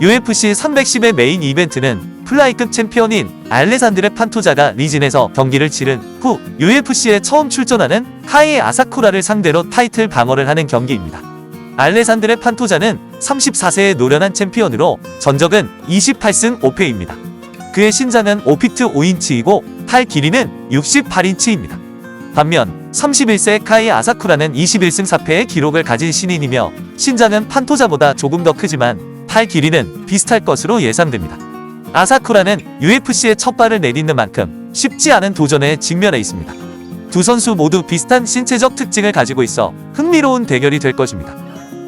UFC 310의 메인 이벤트는 플라이급 챔피언인 알레산드레 판토자가 리진에서 경기를 치른 후 UFC에 처음 출전하는 카이 아사쿠라를 상대로 타이틀 방어를 하는 경기입니다. 알레산드레 판토자는 34세의 노련한 챔피언으로 전적은 28승 5패입니다. 그의 신장은 5피트 5인치이고 팔 길이는 68인치입니다. 반면 31세 카이 아사쿠라는 21승 4패의 기록을 가진 신인이며 신장은 판토자보다 조금 더 크지만 팔 길이는 비슷할 것으로 예상됩니다. 아사쿠라는 UFC에 첫 발을 내딛는 만큼 쉽지 않은 도전에 직면해 있습니다. 두 선수 모두 비슷한 신체적 특징을 가지고 있어 흥미로운 대결이 될 것입니다.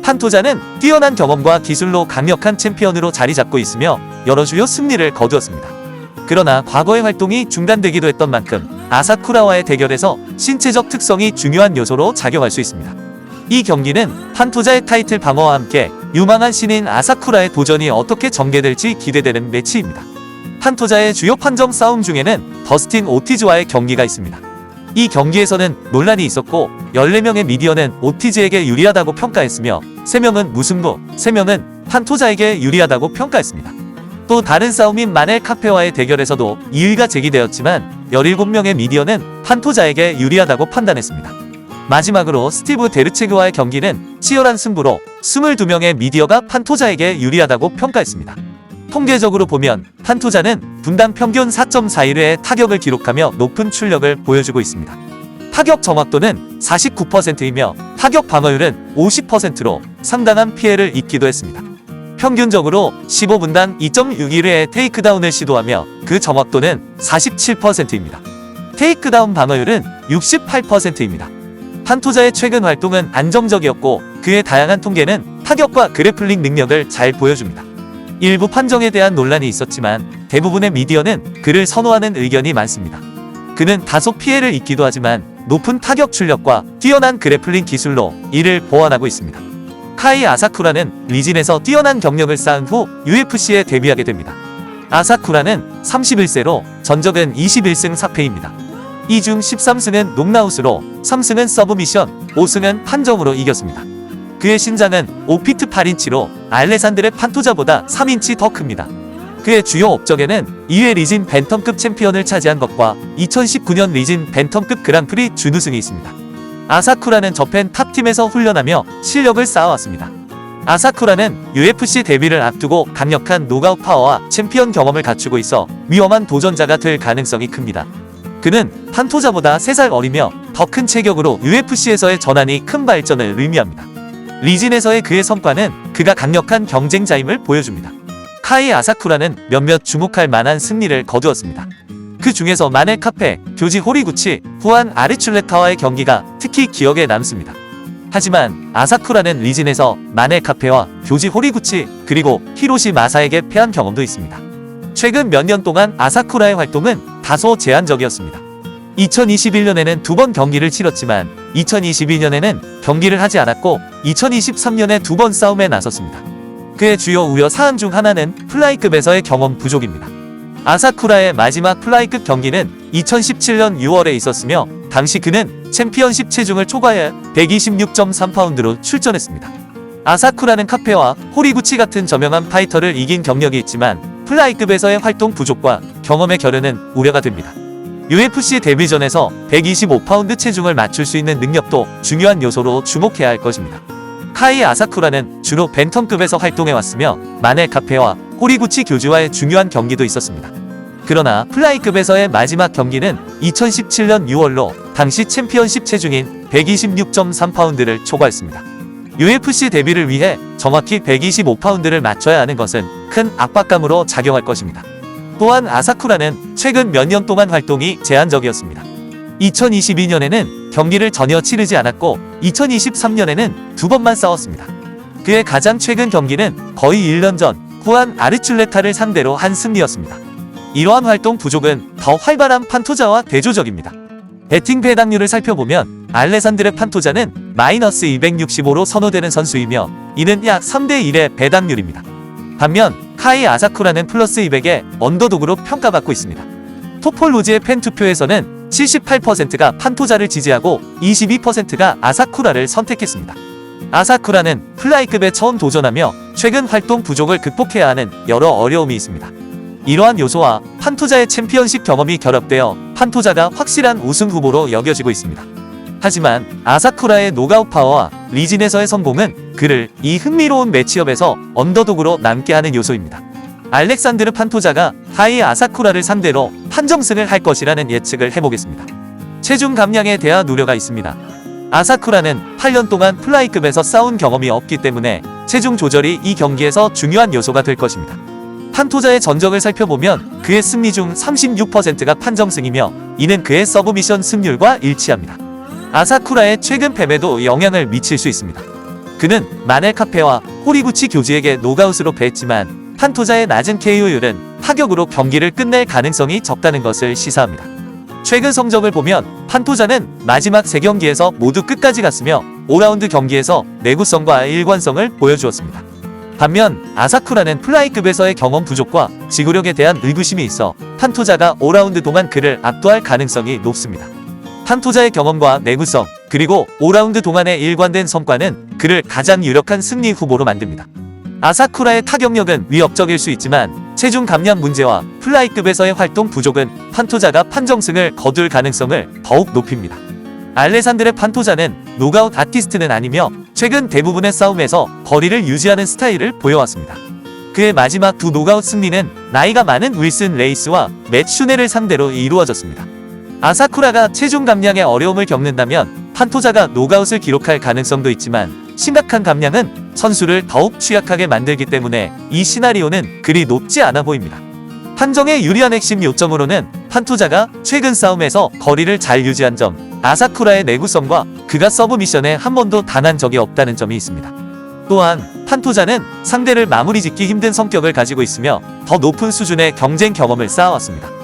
판토자는 뛰어난 경험과 기술로 강력한 챔피언으로 자리 잡고 있으며 여러 주요 승리를 거두었습니다. 그러나 과거의 활동이 중단되기도 했던 만큼 아사쿠라와의 대결에서 신체적 특성이 중요한 요소로 작용할 수 있습니다. 이 경기는 판토자의 타이틀 방어와 함께 유망한 신인 아사쿠라의 도전이 어떻게 전개될지 기대되는 매치입니다. 판토자의 주요 판정 싸움 중에는 더스틴 오티즈와의 경기가 있습니다. 이 경기에서는 논란이 있었고 14명의 미디어는 오티즈에게 유리하다고 평가했으며 3명은 무승부, 3명은 판토자에게 유리하다고 평가했습니다. 또 다른 싸움인 마넬 카페와의 대결에서도 이의가 제기되었지만 17명의 미디어는 판토자에게 유리하다고 판단했습니다. 마지막으로 스티브 데르체그와의 경기는 치열한 승부로 22명의 미디어가 판토자에게 유리하다고 평가했습니다. 통계적으로 보면 판토자는 분당 평균 4.41회의 타격을 기록하며 높은 출력을 보여주고 있습니다. 타격 정확도는 49%이며 타격 방어율은 50%로 상당한 피해를 입기도 했습니다. 평균적으로 15분당 2.61회의 테이크다운을 시도하며 그 정확도는 47%입니다. 테이크다운 방어율은 68%입니다. 판토자의 최근 활동은 안정적이었고 그의 다양한 통계는 타격과 그래플링 능력을 잘 보여줍니다. 일부 판정에 대한 논란이 있었지만 대부분의 미디어는 그를 선호하는 의견이 많습니다. 그는 다소 피해를 입기도 하지만 높은 타격 출력과 뛰어난 그래플링 기술로 이를 보완하고 있습니다. 카이 아사쿠라는 리진에서 뛰어난 경력을 쌓은 후 UFC에 데뷔하게 됩니다. 아사쿠라는 31세로 전적은 21승 4패입니다. 이 중 13승은 녹나웃으로 3승은 서브미션, 5승은 판정으로 이겼습니다. 그의 신장은 5피트 8인치로 알레산드레 판토자보다 3인치 더 큽니다. 그의 주요 업적에는 2회 리진 벤텀급 챔피언을 차지한 것과 2019년 리진 벤텀급 그랑프리 준우승이 있습니다. 아사쿠라는 저펜 탑팀에서 훈련하며 실력을 쌓아왔습니다. 아사쿠라는 UFC 데뷔를 앞두고 강력한 노가웃 파워와 챔피언 경험을 갖추고 있어 위험한 도전자가 될 가능성이 큽니다. 그는 판토자보다 3살 어리며 더 큰 체격으로 UFC에서의 전환이 큰 발전을 의미합니다. 리진에서의 그의 성과는 그가 강력한 경쟁자임을 보여줍니다. 카이 아사쿠라는 몇몇 주목할 만한 승리를 거두었습니다. 그 중에서 마넬 카페, 교지 호리구치, 후안 아르출레타와의 경기가 특히 기억에 남습니다. 하지만 아사쿠라는 리진에서 마넬 카페와 교지 호리구치 그리고 히로시 마사에게 패한 경험도 있습니다. 최근 몇 년 동안 아사쿠라의 활동은 다소 제한적이었습니다. 2021년에는 2번 경기를 치렀지만 2022년에는 경기를 하지 않았고 2023년에 2번 싸움에 나섰습니다. 그의 주요 우려 사항 중 하나는 플라이급에서의 경험 부족입니다. 아사쿠라의 마지막 플라이급 경기는 2017년 6월에 있었으며 당시 그는 챔피언십 체중을 초과해 126.3파운드로 출전했습니다. 아사쿠라는 카페와 호리구치 같은 저명한 파이터를 이긴 경력이 있지만 플라이급에서의 활동 부족과 경험의 결여는 우려가 됩니다. UFC 데뷔 전에서 125파운드 체중을 맞출 수 있는 능력도 중요한 요소로 주목해야 할 것입니다. 카이 아사쿠라는 주로 벤텀급에서 활동해왔으며 마넬 카페와 호리구치 교주와의 중요한 경기도 있었습니다. 그러나 플라이급에서의 마지막 경기는 2017년 6월로 당시 챔피언십 체중인 126.3파운드를 초과했습니다. UFC 데뷔를 위해 정확히 125파운드를 맞춰야 하는 것은 큰 압박감으로 작용할 것입니다. 또한 아사쿠라는 최근 몇 년 동안 활동이 제한적이었습니다. 2022년에는 경기를 전혀 치르지 않았고 2023년에는 2번만 싸웠습니다. 그의 가장 최근 경기는 거의 1년 전 후안 아르출레타를 상대로 한 승리였습니다. 이러한 활동 부족은 더 활발한 판토자와 대조적입니다. 배팅 배당률을 살펴보면 알레산드레 판토자는 마이너스 265로 선호되는 선수이며 이는 약 3대1의 배당률입니다. 반면 카이 아사쿠라는 플러스 200의 언더독으로 평가받고 있습니다. 토폴로지의 팬 투표에서는 78%가 판토자를 지지하고 22%가 아사쿠라를 선택했습니다. 아사쿠라는 플라이급에 처음 도전하며 최근 활동 부족을 극복해야 하는 여러 어려움이 있습니다. 이러한 요소와 판토자의 챔피언십 경험이 결합되어 판토자가 확실한 우승 후보로 여겨지고 있습니다. 하지만 아사쿠라의 노가웃 파워와 리진에서의 성공은 그를 이 흥미로운 매치업에서 언더독으로 남게 하는 요소입니다. 알렉산드르 판토자가 타이 아사쿠라를 상대로 판정승을 할 것이라는 예측을 해보겠습니다. 체중 감량에 대한 우려가 있습니다. 아사쿠라는 8년 동안 플라이급에서 싸운 경험이 없기 때문에 체중 조절이 이 경기에서 중요한 요소가 될 것입니다. 판토자의 전적을 살펴보면 그의 승리 중 36%가 판정승이며 이는 그의 서브미션 승률과 일치합니다. 아사쿠라의 최근 패배도 영향을 미칠 수 있습니다. 그는 마넬 카페와 호리구치 교주에게 노가웃으로 패했지만 판토자의 낮은 KO율은 타격으로 경기를 끝낼 가능성이 적다는 것을 시사합니다. 최근 성적을 보면 판토자는 마지막 3경기에서 모두 끝까지 갔으며 5라운드 경기에서 내구성과 일관성을 보여주었습니다. 반면 아사쿠라는 플라이급에서의 경험 부족과 지구력에 대한 의구심이 있어 판토자가 5라운드 동안 그를 압도할 가능성이 높습니다. 판토자의 경험과 내구성 그리고 5라운드 동안의 일관된 성과는 그를 가장 유력한 승리 후보로 만듭니다. 아사쿠라의 타격력은 위협적일 수 있지만 체중 감량 문제와 플라이급에서의 활동 부족은 판토자가 판정승을 거둘 가능성을 더욱 높입니다. 알레산드레 판토자는 노가웃 아티스트는 아니며 최근 대부분의 싸움에서 거리를 유지하는 스타일을 보여왔습니다. 그의 마지막 두 노가웃 승리는 나이가 많은 윌슨 레이스와 맷 슈네를 상대로 이루어졌습니다. 아사쿠라가 체중 감량에 어려움을 겪는다면 판토자가 노가웃을 기록할 가능성도 있지만 심각한 감량은 선수를 더욱 취약하게 만들기 때문에 이 시나리오는 그리 높지 않아 보입니다. 판정의 유리한 핵심 요점으로는 판토자가 최근 싸움에서 거리를 잘 유지한 점, 아사쿠라의 내구성과 그가 서브미션에 한 번도 당한 적이 없다는 점이 있습니다. 또한 판토자는 상대를 마무리 짓기 힘든 성격을 가지고 있으며 더 높은 수준의 경쟁 경험을 쌓아왔습니다.